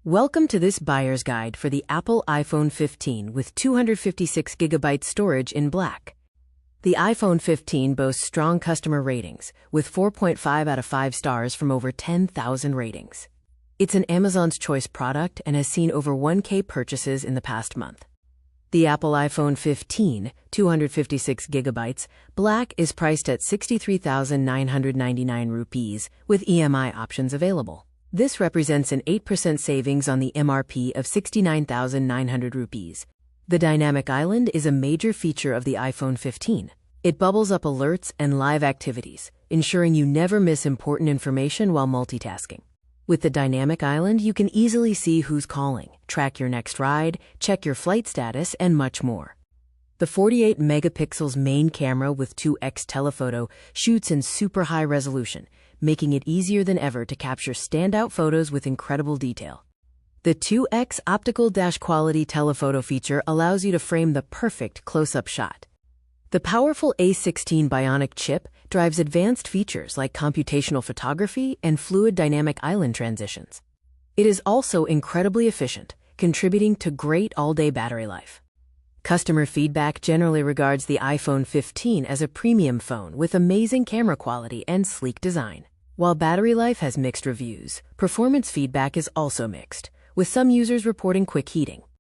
Welcome to this buyer's guide for the Apple iPhone 15 with 256GB storage in black. The iPhone 15 boasts strong customer ratings, with 4.5 out of 5 stars from over 10,000 ratings. It's an Amazon's Choice product and has seen over 1K purchases in the past month. The Apple iPhone 15, 256GB, black is priced at 63,999 rupees, with EMI options available. This represents an 8% savings on the MRP of 69,900 rupees. The dynamic island is a major feature of the iPhone 15. It bubbles up alerts and live activities, ensuring you never miss important information while multitasking. With the dynamic island, you can easily see who's calling, track your next ride, check your flight status, and much more. The 48 megapixels main camera with 2x telephoto shoots in super high resolution, making it easier than ever to capture standout photos with incredible detail. The 2x optical quality telephoto feature allows you to frame the perfect close-up shot. The powerful A16 Bionic chip drives advanced features like computational photography and fluid dynamic island transitions. It is also incredibly efficient, contributing to great all-day battery life. Customer feedback generally regards the iPhone 15 as a premium phone with amazing camera quality and sleek design. While battery life has mixed reviews, performance feedback is also mixed, with some users reporting quick heating.